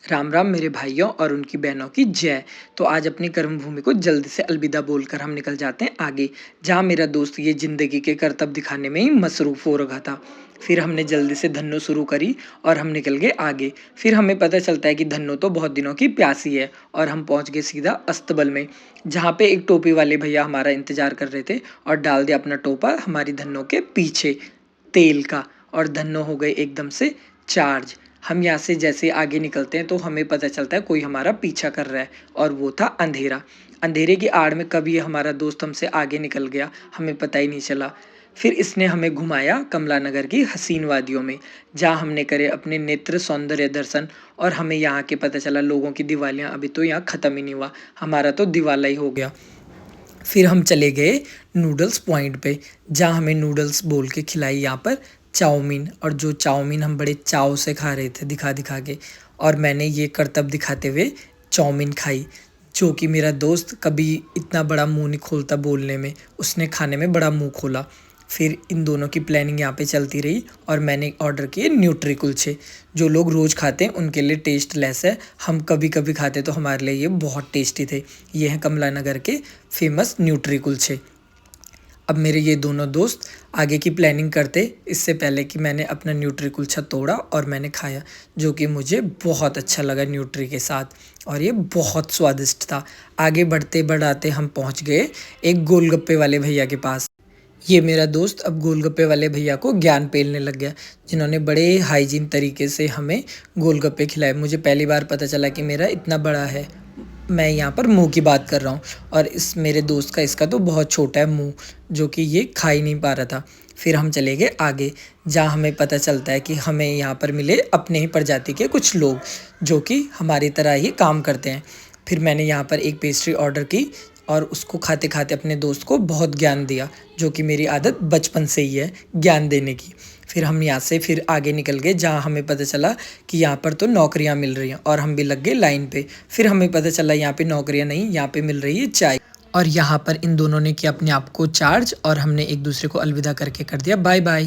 राम राम मेरे भाइयों और उनकी बहनों की जय। तो आज अपनी कर्म भूमि को जल्दी से अलविदा बोलकर हम निकल जाते हैं आगे, जहाँ मेरा दोस्त ये जिंदगी के करतब दिखाने में ही मसरूफ हो रखा था। फिर हमने जल्दी से धन्नो शुरू करी और हम निकल गए आगे। फिर हमें पता चलता है कि धन्नो तो बहुत दिनों की प्यासी है और हम पहुंच गए सीधा अस्तबल में, जहाँ पे एक टोपी वाले भैया हमारा इंतजार कर रहे थे और डाल दिया अपना टोपा हमारी धन्नो के पीछे तेल का, और धन्नो हो गए एकदम से चार्ज। हम यहाँ से जैसे आगे निकलते हैं तो हमें पता चलता है कोई हमारा पीछा कर रहा है, और वो था अंधेरा। अंधेरे की आड़ में कभी हमारा दोस्त हमसे आगे निकल गया, हमें पता ही नहीं चला। फिर इसने हमें घुमाया कमला नगर की हसीन वादियों में, जहाँ हमने करे अपने नेत्र सौंदर्य दर्शन। और हमें यहाँ के पता चला लोगों की दिवालियाँ अभी तो यहाँ ख़त्म ही नहीं हुआ, हमारा तो दिवाला ही हो गया। फिर हम चले गए नूडल्स पॉइंट पे, जहाँ हमें नूडल्स बोल के खिलाई यहाँ पर चाउमीन, और जो चाउमीन हम बड़े चाव से खा रहे थे दिखा दिखा के। और मैंने ये करतब दिखाते हुए चाउमीन खाई, जो कि मेरा दोस्त कभी इतना बड़ा मुंह नहीं खोलता बोलने में, उसने खाने में बड़ा मुंह खोला। फिर इन दोनों की प्लानिंग यहाँ पे चलती रही और मैंने ऑर्डर किए न्यूट्री कुलचे। जो लोग रोज़ खाते हैं उनके लिए टेस्ट लेस है, हम कभी कभी खाते तो हमारे लिए ये बहुत टेस्टी थे। ये हैं कमला नगर के फेमस न्यूट्री कुलचे। अब मेरे ये दोनों दोस्त आगे की प्लानिंग करते इससे पहले कि मैंने अपना न्यूट्री कुलचा तोड़ा और मैंने खाया, जो कि मुझे बहुत अच्छा लगा न्यूट्री के साथ, और ये बहुत स्वादिष्ट था। आगे बढ़ते बढ़ाते हम पहुंच गए एक गोलगप्पे वाले भैया के पास। ये मेरा दोस्त अब गोलगप्पे वाले भैया को ज्ञान पेलने लग गया, जिन्होंने बड़े हाइजीन तरीके से हमें गोलगप्पे खिलाए। मुझे पहली बार पता चला कि मेरा इतना बड़ा है, मैं यहाँ पर मुंह की बात कर रहा हूँ, और इस मेरे दोस्त का इसका तो बहुत छोटा है मुंह, जो कि ये खा ही नहीं पा रहा था। फिर हम चले गए आगे, जहाँ हमें पता चलता है कि हमें यहाँ पर मिले अपने ही प्रजाति के कुछ लोग, जो कि हमारी तरह ही काम करते हैं। फिर मैंने यहाँ पर एक पेस्ट्री ऑर्डर की और उसको खाते खाते अपने दोस्त को बहुत ज्ञान दिया, जो कि मेरी आदत बचपन से ही है ज्ञान देने की। फिर हम यहाँ से फिर आगे निकल गए, जहाँ हमें पता चला कि यहाँ पर तो नौकरियाँ मिल रही हैं, और हम भी लग गए लाइन पे। फिर हमें पता चला यहाँ पे नौकरियाँ नहीं, यहाँ पे मिल रही है चाय। और यहाँ पर इन दोनों ने किया अपने आप को चार्ज, और हमने एक दूसरे को अलविदा करके कर दिया बाय बाय।